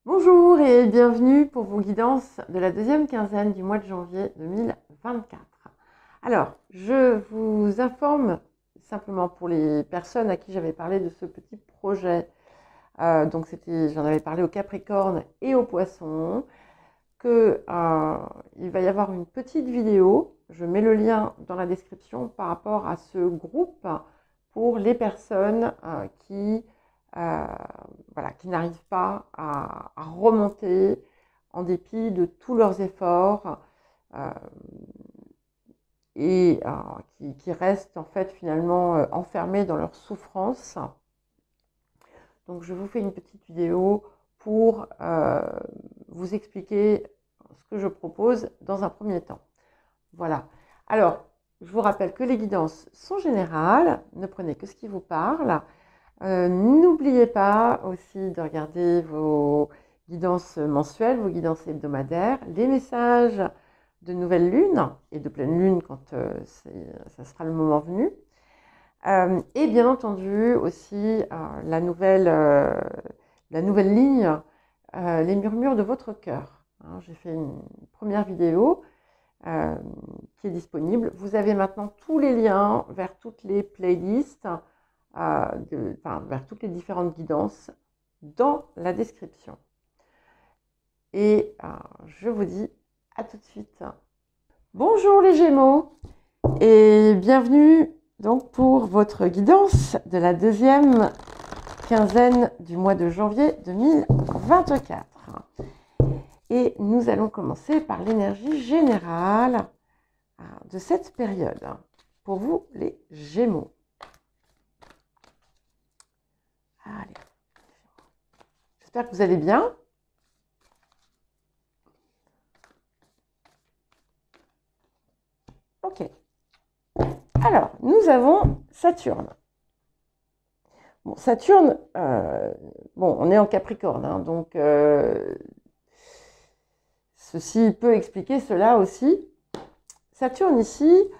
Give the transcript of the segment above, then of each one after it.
Bonjour et bienvenue pour vos guidances de la deuxième quinzaine du mois de janvier 2024. Alors, je vous informe simplement pour les personnes à qui j'avais parlé de ce petit projet, donc j'en avais parlé aux Capricornes et aux Poissons, que il va y avoir une petite vidéo, je mets le lien dans la description par rapport à ce groupe pour les personnes qui n'arrivent pas à remonter en dépit de tous leurs efforts et qui restent en fait finalement enfermés dans leur souffrance. Donc je vous fais une petite vidéo pour vous expliquer ce que je propose dans un premier temps. Voilà. Alors, je vous rappelle que les guidances sont générales, ne prenez que ce qui vous parle. N'oubliez pas aussi de regarder vos guidances mensuelles, vos guidances hebdomadaires, les messages de nouvelle lune et de pleine lune quand ça sera le moment venu. Et bien entendu aussi la nouvelle ligne, les murmures de votre cœur. Hein, j'ai fait une première vidéo qui est disponible. Vous avez maintenant tous les liens vers toutes les playlists, vers toutes les différentes guidances dans la description. Et je vous dis à tout de suite. Bonjour les Gémeaux et bienvenue donc pour votre guidance de la deuxième quinzaine du mois de janvier 2024. Et nous allons commencer par l'énergie générale de cette période pour vous les Gémeaux. Allez. J'espère que vous allez bien. Ok. Alors, nous avons Saturne. Bon, Saturne, on est en Capricorne, hein, donc ceci peut expliquer cela aussi. Saturne ici,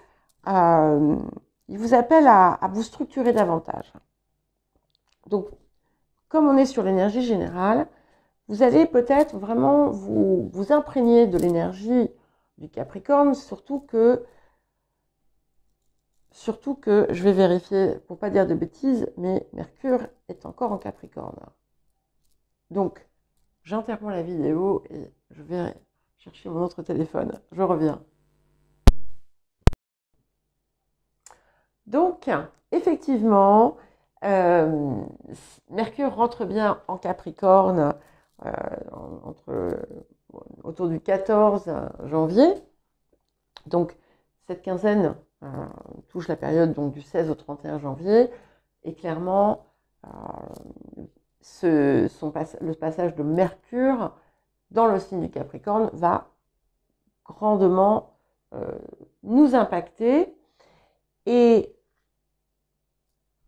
il vous appelle à vous structurer davantage. Donc, comme on est sur l'énergie générale, vous allez peut-être vraiment vous imprégner de l'énergie du Capricorne, surtout que je vais vérifier, pour ne pas dire de bêtises, mais Mercure est encore en Capricorne. Donc, j'interromps la vidéo et je vais chercher mon autre téléphone. Je reviens. Donc, effectivement, Mercure rentre bien en Capricorne autour du 14 janvier. Donc, cette quinzaine touche la période donc, du 16 au 31 janvier. Et clairement, le passage de Mercure dans le signe du Capricorne va grandement nous impacter. Et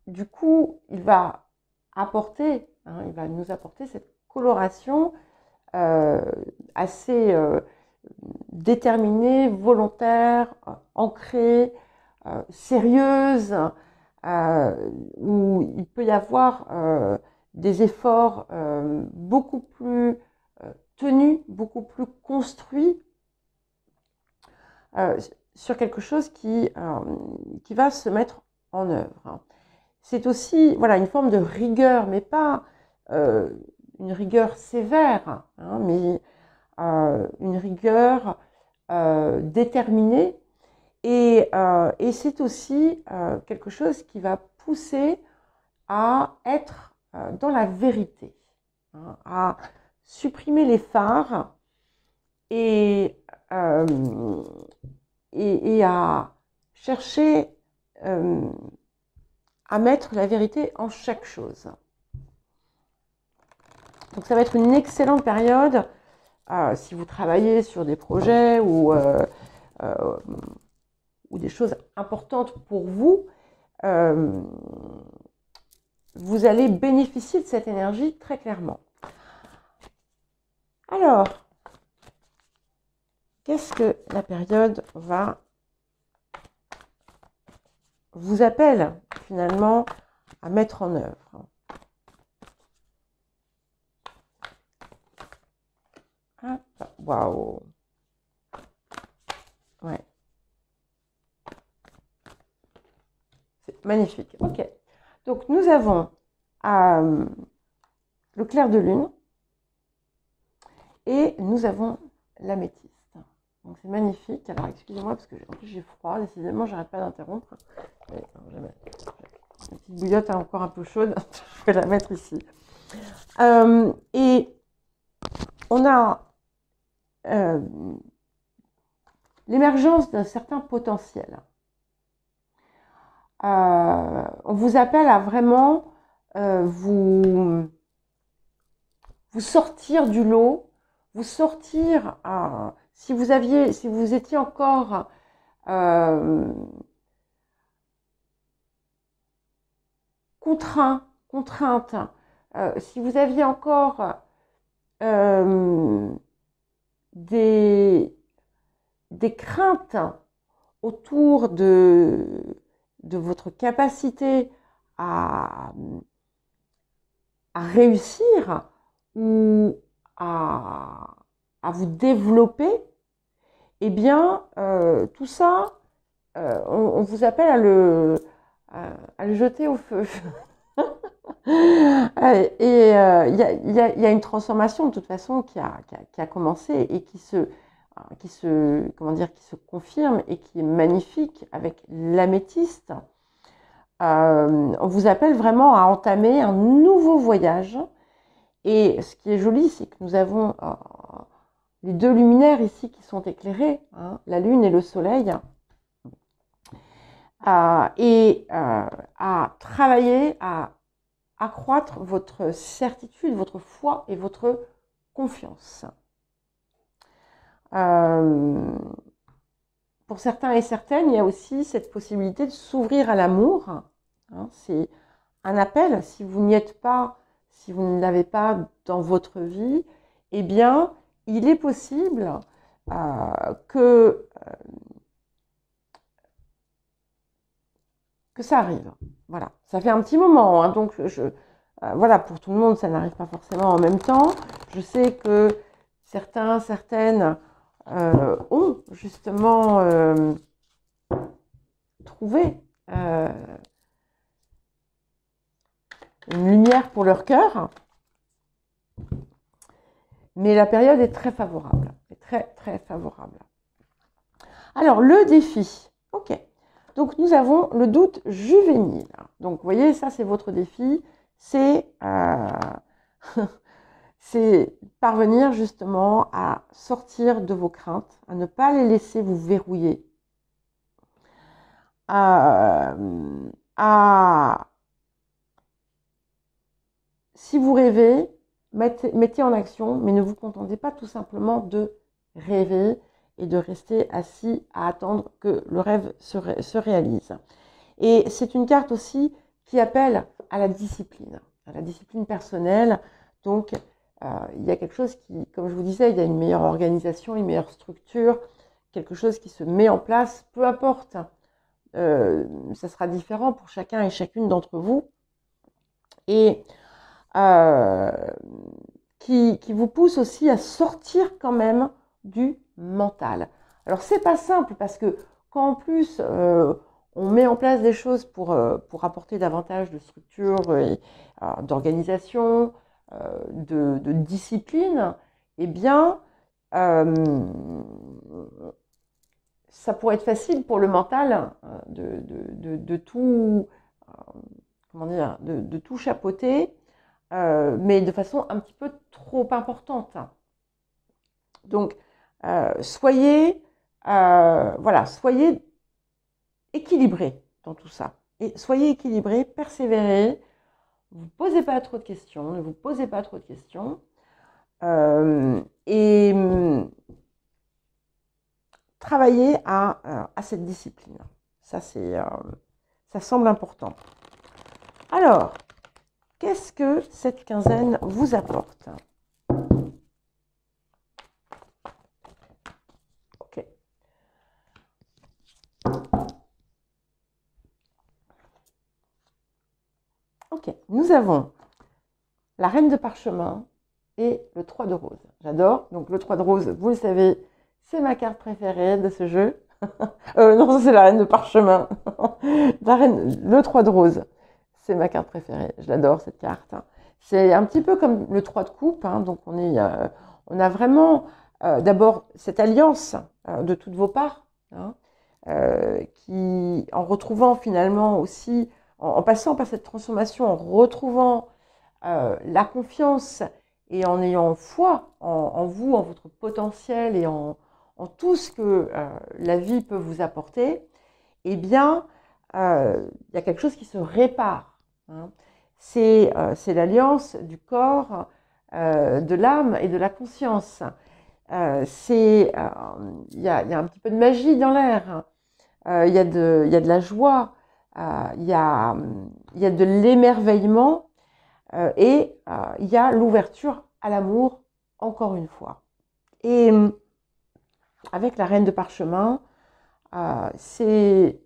du coup, il va nous apporter cette coloration assez déterminée, volontaire, ancrée, sérieuse, où il peut y avoir des efforts beaucoup plus tenus, beaucoup plus construits sur quelque chose qui va se mettre en œuvre. C'est aussi une forme de rigueur, mais pas une rigueur sévère, hein, mais une rigueur déterminée. Et c'est aussi quelque chose qui va pousser à être dans la vérité, hein, à supprimer les phares et à chercher à mettre la vérité en chaque chose. Donc ça va être une excellente période si vous travaillez sur des projets ou des choses importantes pour vous. Vous allez bénéficier de cette énergie très clairement. Alors, qu'est-ce que la période vous appelle finalement à mettre en œuvre? Waouh. Ouais. C'est magnifique. Ok. Donc, nous avons le clair de lune et nous avons l'améthyste. Donc, c'est magnifique. Alors, excusez-moi parce que en plus j'ai froid. Décidément, j'arrête pas d'interrompre. Ma petite bouillotte est encore un peu chaude. Je vais la mettre ici. Et on a l'émergence d'un certain potentiel. On vous appelle à vraiment vous sortir du lot, vous sortir, si vous étiez encore contrainte, si vous aviez encore des craintes autour de votre capacité à réussir ou à vous développer, eh bien, tout ça, on vous appelle à le jeter au feu. Et il y a une transformation de toute façon qui a commencé et qui se confirme et qui est magnifique avec l'améthyste. On vous appelle vraiment à entamer un nouveau voyage. Et ce qui est joli, c'est que nous avons les deux luminaires ici qui sont éclairés, hein, la lune et le soleil, et à travailler, à accroître votre certitude, votre foi et votre confiance. Pour certains et certaines, il y a aussi cette possibilité de s'ouvrir à l'amour. Hein, c'est un appel. Si vous n'y êtes pas, si vous ne l'avez pas dans votre vie, eh bien, il est possible que ça arrive. Voilà, ça fait un petit moment, hein, donc voilà, pour tout le monde, ça n'arrive pas forcément en même temps. Je sais que certains, certaines ont justement trouvé une lumière pour leur cœur, mais la période est très favorable, très très favorable. Alors, le défi, ok. Donc, nous avons le doute juvénile. Donc, vous voyez, ça, c'est votre défi. C'est parvenir justement à sortir de vos craintes, à ne pas les laisser vous verrouiller, si vous rêvez, mettez en action, mais ne vous contentez pas tout simplement de rêver et de rester assis à attendre que le rêve se réalise. Et c'est une carte aussi qui appelle à la discipline personnelle. Donc, il y a quelque chose qui, comme je vous disais, il y a une meilleure organisation, une meilleure structure, quelque chose qui se met en place, peu importe. Ça sera différent pour chacun et chacune d'entre vous. Et qui vous pousse aussi à sortir quand même du mental. Alors, c'est pas simple parce que quand en plus on met en place des choses pour apporter davantage de structure et d'organisation, de discipline, eh bien, ça pourrait être facile pour le mental de tout, comment dire, de tout chapeauter, mais de façon un petit peu trop importante. Donc, soyez équilibrés dans tout ça. Et soyez équilibrés, persévérez. Vous ne posez pas trop de questions, ne vous posez pas trop de questions. Et travaillez à cette discipline. Ça, ça semble important. Alors, qu'est-ce que cette quinzaine vous apporte? Ok. Ok, nous avons la reine de parchemin et le 3 de rose. J'adore. Donc le 3 de rose, vous le savez, c'est ma carte préférée de ce jeu. Non, ça c'est la reine de parchemin. Le 3 de rose, c'est ma carte préférée. Je l'adore cette carte. C'est un petit peu comme le 3 de coupe. Hein. Donc on a vraiment d'abord cette alliance de toutes vos parts. Hein, qui, en retrouvant finalement aussi, en passant par cette transformation, en retrouvant la confiance et en ayant foi en vous, en votre potentiel et en tout ce que la vie peut vous apporter, eh bien, il y a quelque chose qui se répare. Hein. C'est l'alliance du corps, de l'âme et de la conscience. Il y a un petit peu de magie dans l'air. Il y a de la joie. Il y a de l'émerveillement. Et il y a l'ouverture à l'amour, encore une fois. Et avec la reine de parchemin, c'est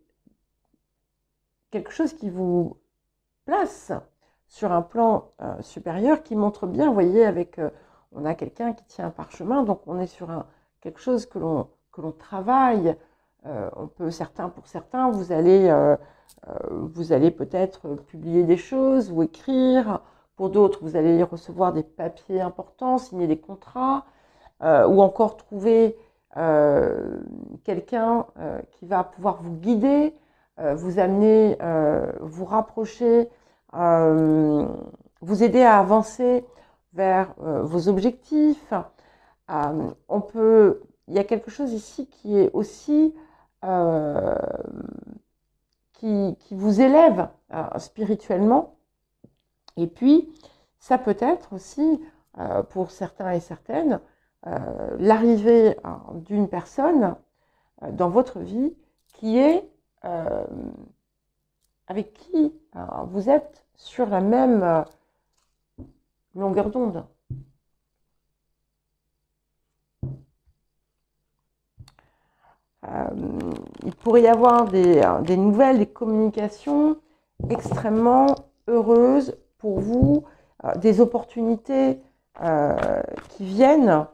quelque chose qui vous place sur un plan supérieur qui montre bien, vous voyez, on a quelqu'un qui tient un parchemin, donc on est sur quelque chose que l'on travaille. Pour certains, vous allez peut-être publier des choses ou écrire. Pour d'autres, vous allez recevoir des papiers importants, signer des contrats, ou encore trouver quelqu'un qui va pouvoir vous guider, vous amener, vous rapprocher, vous aider à avancer vers vos objectifs. Il y a quelque chose ici qui est aussi qui vous élève spirituellement. Et puis, ça peut être aussi, pour certains et certaines, l'arrivée d'une personne dans votre vie qui est avec qui vous êtes sur la même longueur d'onde. Il pourrait y avoir des nouvelles, des communications extrêmement heureuses pour vous, des opportunités qui viennent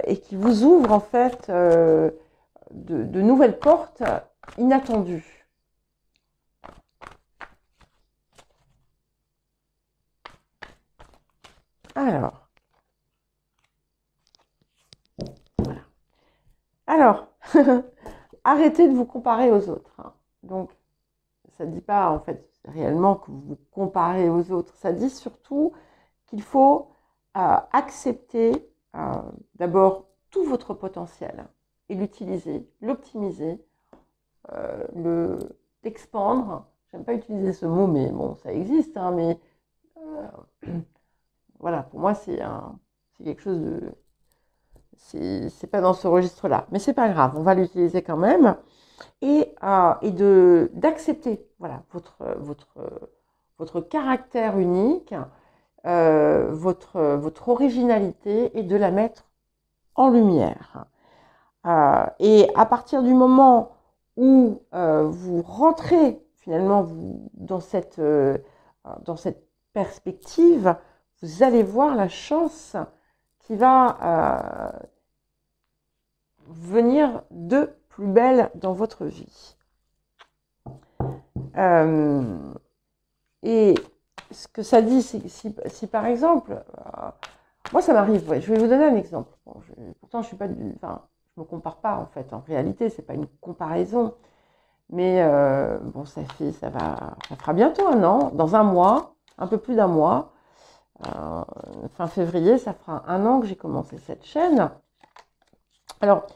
et qui vous ouvrent en fait de nouvelles portes inattendues. Alors, voilà. Alors, arrêtez de vous comparer aux autres. Hein. Donc, ça ne dit pas en fait réellement que vous vous comparez aux autres. Ça dit surtout qu'il faut accepter d'abord tout votre potentiel et l'utiliser, l'optimiser, l'expandre. J'aime pas utiliser ce mot, mais bon, ça existe. Hein, mais voilà, pour moi, c'est quelque chose de... C'est pas dans ce registre-là. Mais c'est pas grave, on va l'utiliser quand même. Et d'accepter voilà, votre caractère unique, votre originalité et de la mettre en lumière. Et à partir du moment où vous rentrez finalement dans cette perspective, vous allez voir la chance qui va venir de plus belle dans votre vie. Et ce que ça dit, si par exemple, moi ça m'arrive, ouais, je vais vous donner un exemple. Bon, pourtant je me compare pas en fait. En réalité, c'est pas une comparaison, mais bon, ça fera bientôt 1 an, dans 1 mois, un peu plus d'1 mois. Fin février, ça fera 1 an que j'ai commencé cette chaîne. Alors,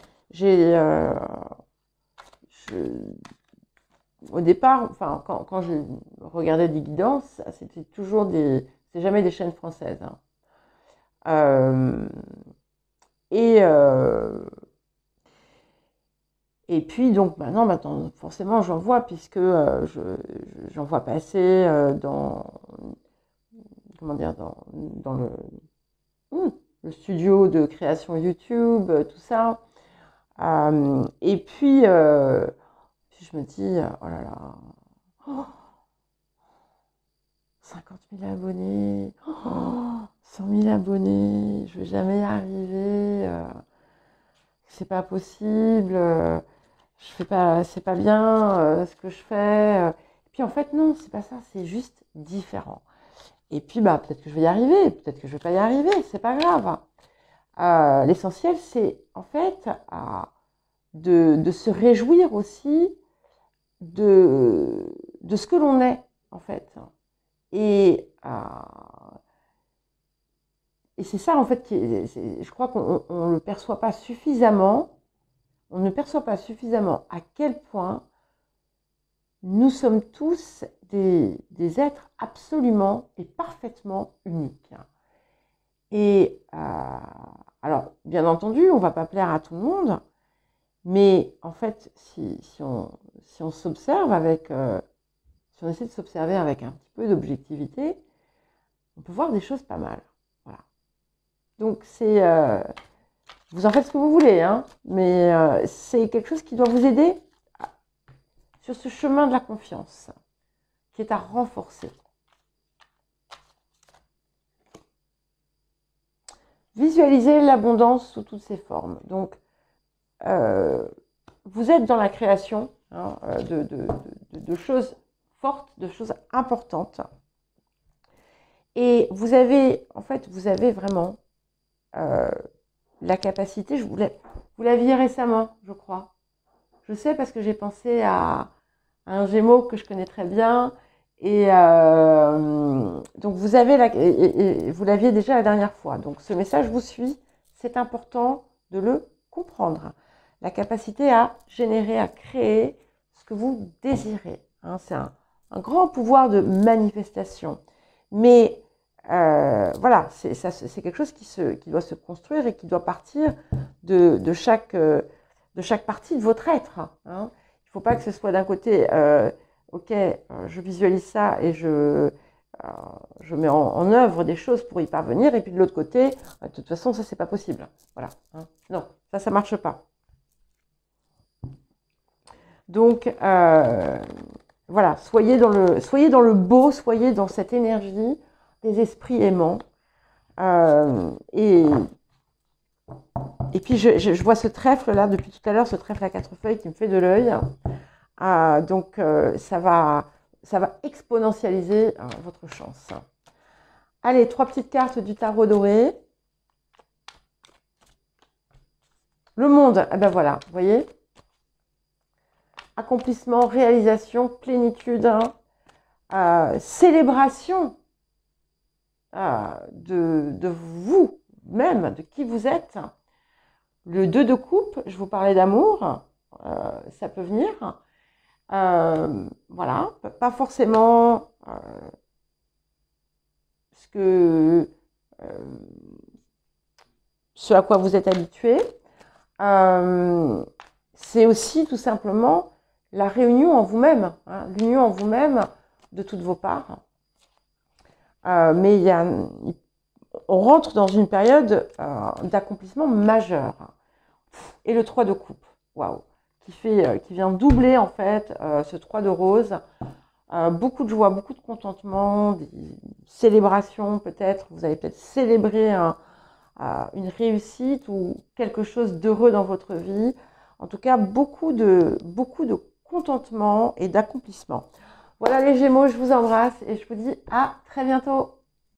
au départ, enfin, quand je regardais des guidances, c'était c'est jamais des chaînes françaises. Hein. Et puis, donc, maintenant, forcément, j'en vois, puisque j'en vois passer comment dire, dans le studio de création YouTube, tout ça. Et puis, je me dis, oh là là, 50 000 abonnés, 100 000 abonnés, je vais jamais y arriver, c'est pas possible, je fais pas, c'est pas bien ce que je fais. Et puis en fait, non, c'est pas ça, c'est juste différent. Et puis, bah, peut-être que je vais y arriver, peut-être que je vais pas y arriver, c'est pas grave. L'essentiel, c'est en fait de se réjouir aussi de ce que l'on est, en fait. Et c'est ça, en fait, je crois qu'on ne le perçoit pas suffisamment. On ne perçoit pas suffisamment à quel point nous sommes tous des êtres absolument et parfaitement uniques. Et alors, bien entendu, on ne va pas plaire à tout le monde, mais en fait, si on s'observe avec, si on essaie de s'observer avec un petit peu d'objectivité, on peut voir des choses pas mal. Voilà. Donc, c'est, vous en faites ce que vous voulez, hein, mais c'est quelque chose qui doit vous aider sur ce chemin de la confiance, qui est à renforcer. Visualisez l'abondance sous toutes ses formes. Donc, vous êtes dans la création hein, de choses fortes, de choses importantes. Et vous avez, en fait, vous avez vraiment la capacité, vous l'aviez récemment, je crois. Je sais parce que j'ai pensé à un Gémeaux que je connais très bien. Et donc, vous avez vous l'aviez déjà la dernière fois. Donc, ce message vous suit. C'est important de le comprendre. La capacité à générer, à créer ce que vous désirez. Hein, c'est un grand pouvoir de manifestation. Mais voilà, c'est quelque chose qui doit se construire et qui doit partir de chaque partie de votre être. Hein. Il ne faut pas que ce soit d'un côté, ok, je visualise ça et je mets en œuvre des choses pour y parvenir, et puis de l'autre côté, de toute façon, ça, c'est pas possible. Voilà. Hein. Non, ça marche pas. Donc, voilà, soyez dans le beau, soyez dans cette énergie des esprits aimants. Et puis, je vois ce trèfle là, depuis tout à l'heure, ce trèfle à 4 feuilles qui me fait de l'œil. Donc, ça va exponentialiser votre chance. Allez, 3 petites cartes du tarot doré. Le monde, eh ben voilà, vous voyez. Accomplissement, réalisation, plénitude, célébration de vous-même, de qui vous êtes. Le 2 de coupe, je vous parlais d'amour, ça peut venir. Voilà, pas forcément ce à quoi vous êtes habitué. C'est aussi tout simplement la réunion en vous-même, hein, l'union en vous-même de toutes vos parts. Mais on rentre dans une période d'accomplissement majeur. Et le 3 de coupe, waouh, qui vient doubler en fait ce 3 de rose. Beaucoup de joie, beaucoup de contentement, des célébrations peut-être. Vous allez peut-être célébrer une réussite ou quelque chose d'heureux dans votre vie. En tout cas, beaucoup de contentement et d'accomplissement. Voilà les Gémeaux, je vous embrasse et je vous dis à très bientôt.